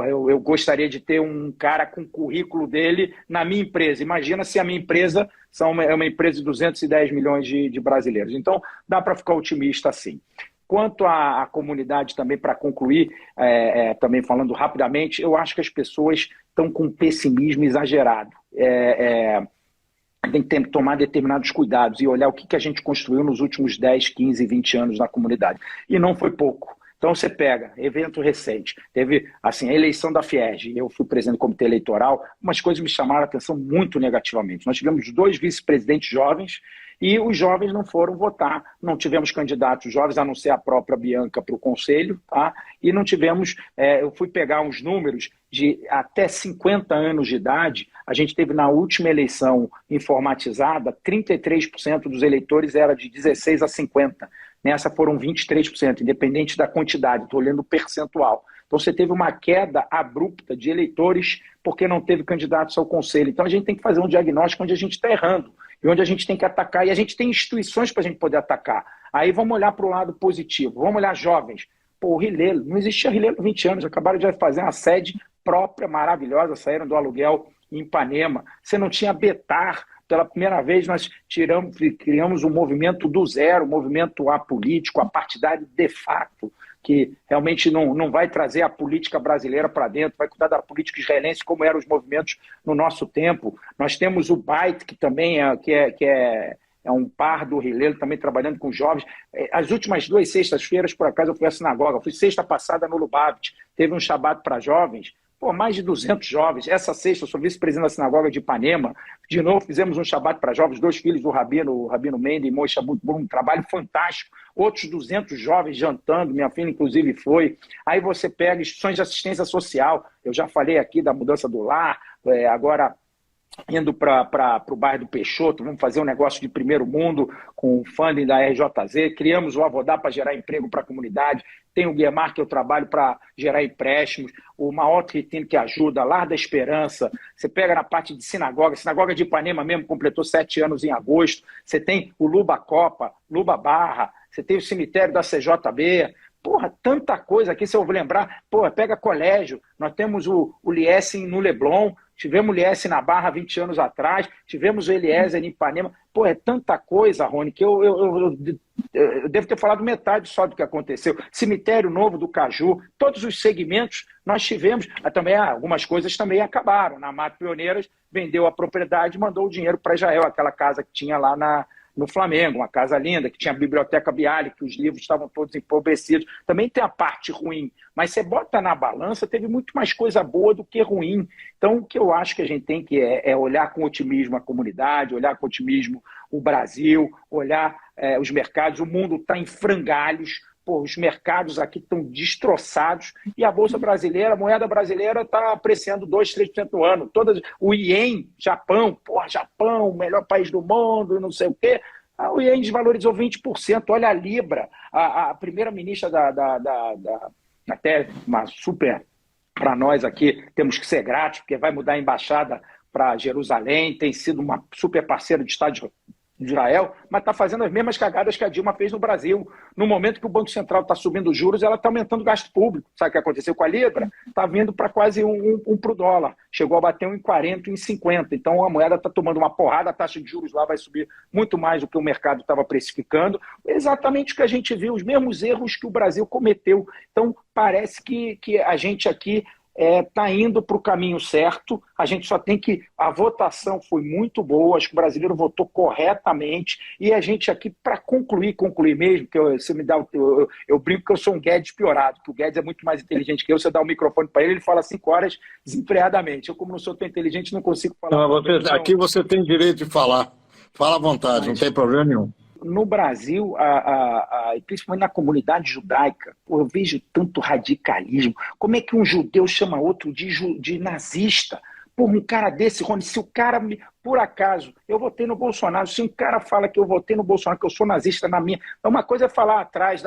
eu gostaria de ter um cara com o currículo dele na minha empresa. Imagina se a minha empresa é uma empresa de 210 milhões de brasileiros. Então, dá para ficar otimista assim. Quanto à comunidade também, para concluir, também falando rapidamente, eu acho que as pessoas estão com um pessimismo exagerado. Tem que tomar determinados cuidados e olhar o que a gente construiu nos últimos 10, 15, 20 anos na comunidade. E não foi pouco. Então você pega, evento recente, teve assim, a eleição da Fierj, eu fui presidente do comitê eleitoral, umas coisas me chamaram a atenção muito negativamente. Nós tivemos 2 vice-presidentes jovens e os jovens não foram votar. Não tivemos candidatos jovens, a não ser a própria Bianca, para o Conselho, tá? E não tivemos, eu fui pegar uns números de até 50 anos de idade, a gente teve na última eleição informatizada, 33% dos eleitores era de 16 a 50. Nessa foram 23%, independente da quantidade, estou olhando o percentual. Então você teve uma queda abrupta de eleitores porque não teve candidatos ao Conselho. Então a gente tem que fazer um diagnóstico onde a gente está errando e onde a gente tem que atacar. E a gente tem instituições para a gente poder atacar. Aí vamos olhar para o lado positivo, vamos olhar jovens. Pô, o Rilelo, não existia Rilelo há 20 anos, acabaram de fazer uma sede própria, maravilhosa, saíram do aluguel em Ipanema. Você não tinha Betar. Pela primeira vez nós criamos um movimento do zero, um movimento apolítico, apartidário de fato, que realmente não vai trazer a política brasileira para dentro, vai cuidar da política israelense como eram os movimentos no nosso tempo. Nós temos o BAIT, que também é um par do Rilelo, também trabalhando com jovens. As últimas 2 sextas-feiras, por acaso, eu fui à sinagoga. Fui sexta passada no Lubavitch, teve um shabat para jovens. Pô, mais de 200 jovens. Essa sexta, eu sou vice-presidente da sinagoga de Ipanema. De novo, fizemos um shabat para jovens, 2 filhos do Rabino, o Rabino Mendes e Moshe Abutbur, um trabalho fantástico. Outros 200 jovens jantando, minha filha inclusive foi. Aí você pega instituições de assistência social, eu já falei aqui da mudança do lar, agora indo para o bairro do Peixoto, vamos fazer um negócio de primeiro mundo com o funding da RJZ, criamos o Avodá para gerar emprego para a comunidade, tem o Guiemar que eu trabalho para gerar empréstimos, o Maot Ritin que ajuda, Lar da Esperança, você pega na parte de sinagoga de Ipanema mesmo completou 7 anos em agosto, você tem o Luba Copa, Luba Barra, você tem o cemitério da CJB, porra, tanta coisa aqui, se eu vou lembrar, porra, pega colégio, nós temos o Liesen no Leblon, tivemos o Liesen na Barra 20 anos atrás, tivemos o Eliezer em Ipanema, pô, é tanta coisa, Rony, que eu devo ter falado metade só do que aconteceu. Cemitério Novo do Caju, todos os segmentos nós tivemos, também algumas coisas também acabaram, na Mato Pioneiras vendeu a propriedade e mandou o dinheiro para Israel, aquela casa que tinha lá no Flamengo, uma casa linda, que tinha a biblioteca Bialy, que os livros estavam todos empobrecidos. Também tem a parte ruim, mas você bota na balança, teve muito mais coisa boa do que ruim. Então, o que eu acho que a gente tem que é olhar com otimismo a comunidade, olhar com otimismo o Brasil, olhar os mercados. O mundo está em frangalhos, pô, os mercados aqui estão destroçados e a Bolsa Brasileira, a moeda brasileira está apreciando 2%, 3% no ano. O Ien, Japão, porra, Japão, o melhor país do mundo, não sei o quê. O Ien desvalorizou 20%. Olha a Libra, a primeira-ministra até uma super, para nós aqui, temos que ser gratos, porque vai mudar a embaixada para Jerusalém, tem sido uma super parceira de Estado de Israel, mas está fazendo as mesmas cagadas que a Dilma fez no Brasil. No momento que o Banco Central está subindo os juros, ela está aumentando o gasto público. Sabe o que aconteceu com a Libra? Está vindo para quase um para o dólar. Chegou a bater 1,40, 1,50. Então a moeda está tomando uma porrada, a taxa de juros lá vai subir muito mais do que o mercado estava precificando. Exatamente o que a gente viu, os mesmos erros que o Brasil cometeu. Então parece que a gente aqui está indo para o caminho certo, a gente só tem que... A votação foi muito boa, acho que o brasileiro votou corretamente, e a gente aqui, para concluir mesmo, que você me dá eu brinco que eu sou um Guedes piorado, que o Guedes é muito mais inteligente que eu, você dá o microfone para ele fala 5 horas desenfreadamente. Eu, como não sou tão inteligente, não consigo falar. Não, aqui você tem direito de falar. Fala à vontade, não tem problema nenhum. No Brasil, principalmente na comunidade judaica, eu vejo tanto radicalismo. Como é que um judeu chama outro de nazista? Pô, um cara desse, Rony, se o cara, por acaso, eu votei no Bolsonaro, se um cara fala que eu votei no Bolsonaro, que eu sou nazista na minha... Uma coisa é falar atrás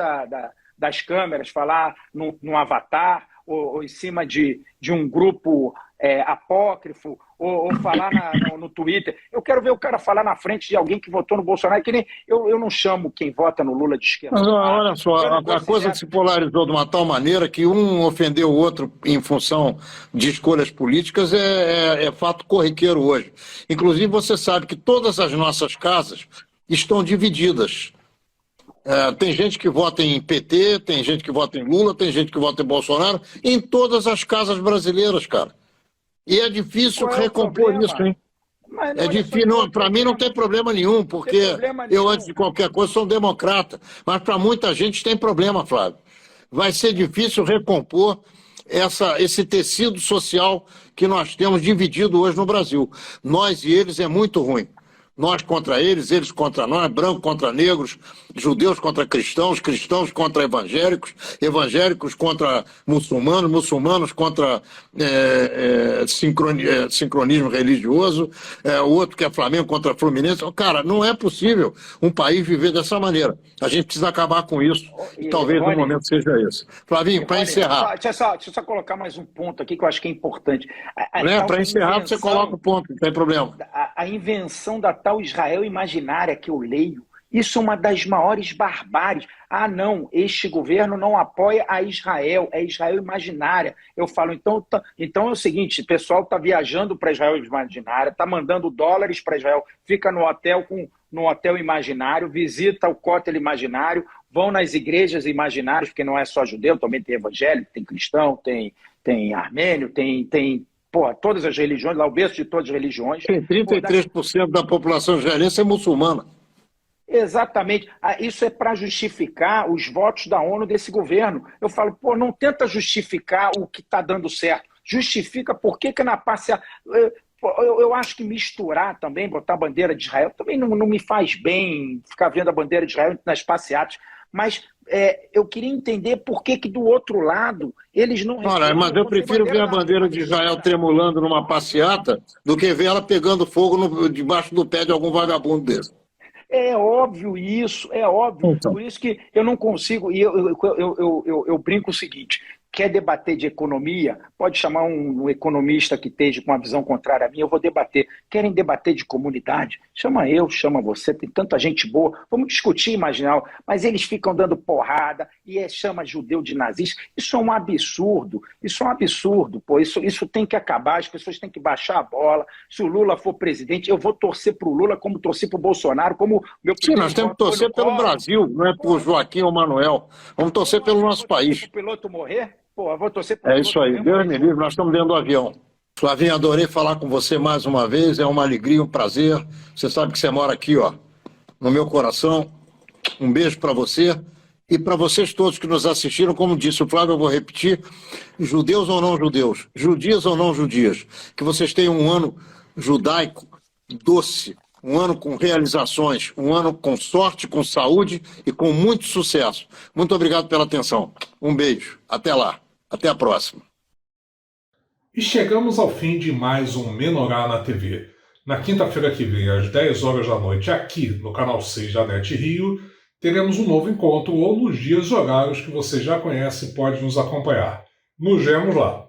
das câmeras, falar num avatar, ou em cima de um grupo apócrifo, ou falar no Twitter. Eu quero ver o cara falar na frente de alguém que votou no Bolsonaro, que nem eu não chamo quem vota no Lula de esquerda. Mas olha só, a coisa se polarizou de uma tal maneira que um ofendeu o outro em função de escolhas políticas é fato corriqueiro hoje. Inclusive, você sabe que todas as nossas casas estão divididas. Tem gente que vota em PT, tem gente que vota em Lula, tem gente que vota em Bolsonaro, em todas as casas brasileiras, cara. E é difícil recompor isso, hein? É difícil, para mim não tem problema nenhum, porque eu, antes de qualquer coisa, sou um democrata. Mas para muita gente tem problema, Flávio. Vai ser difícil recompor esse tecido social que nós temos dividido hoje no Brasil. Nós e eles é muito ruim. nós contra eles contra nós, brancos contra negros, judeus contra cristãos, cristãos contra evangélicos, evangélicos contra muçulmanos, muçulmanos contra sincronismo religioso, o outro que é Flamengo contra Fluminense. Cara, não é possível um país viver dessa maneira. A gente precisa acabar com isso e talvez no momento seja esse. Flavinho, para encerrar. Deixa eu só colocar mais um ponto aqui que eu acho que é importante. Para encerrar, você coloca o ponto, não tem problema. A invenção da tal Israel imaginária que eu leio, isso é uma das maiores barbáries. Ah, não, este governo não apoia a Israel, é Israel imaginária. Eu falo, então é o seguinte, o pessoal está viajando para Israel imaginária, está mandando dólares para Israel, fica no hotel imaginário, visita o cótel imaginário, vão nas igrejas imaginárias, porque não é só judeu, também tem evangélico, tem cristão, tem armênio, tem todas as religiões, lá o berço de todas as religiões. Tem 33% da população israelense é muçulmana. Exatamente. Isso é para justificar os votos da ONU desse governo. Eu falo, não tenta justificar o que está dando certo. Justifica por que na passeata... Eu acho que misturar também, botar a bandeira de Israel, também não me faz bem ficar vendo a bandeira de Israel nas passeatas. Mas eu queria entender por que do outro lado eles não... Olha, mas eu prefiro ver a bandeira de Israel tremulando numa passeata do que ver ela pegando fogo debaixo do pé de algum vagabundo desse. É óbvio isso, é óbvio. Então. Por isso que eu não consigo... E eu brinco o seguinte... Quer debater de economia? Pode chamar um economista que esteja com uma visão contrária à minha, eu vou debater. Querem debater de comunidade? Chama eu, chama você, tem tanta gente boa. Vamos discutir, imaginar. Mas eles ficam dando porrada e chama judeu de nazista. Isso é um absurdo. Isso é um absurdo. Pô. Isso tem que acabar, as pessoas têm que baixar a bola. Se o Lula for presidente, eu vou torcer para o Lula como torci para o Bolsonaro, como meu... Sim, nós temos que torcer pelo Brasil, não é por Joaquim ou Manuel. Vamos torcer pelo nosso país. O piloto morrer? Pô, eu vou torcer É isso aí, Deus me livre, nós estamos dentro do avião. Flavinho, adorei falar com você mais uma vez, é uma alegria, um prazer. Você sabe que você mora aqui, ó, no meu coração. Um beijo para você e para vocês todos que nos assistiram. Como disse o Flávio, eu vou repetir, judeus ou não judeus, judias ou não judias, que vocês tenham um ano judaico doce, um ano com realizações, um ano com sorte, com saúde e com muito sucesso. Muito obrigado pela atenção. Um beijo. Até lá. Até a próxima. E chegamos ao fim de mais um Menorá na TV. Na quinta-feira que vem, às 10 horas da noite, aqui no canal 6 da NET Rio, teremos um novo encontro ou nos dias e horários que você já conhece e pode nos acompanhar. Nos vemos lá.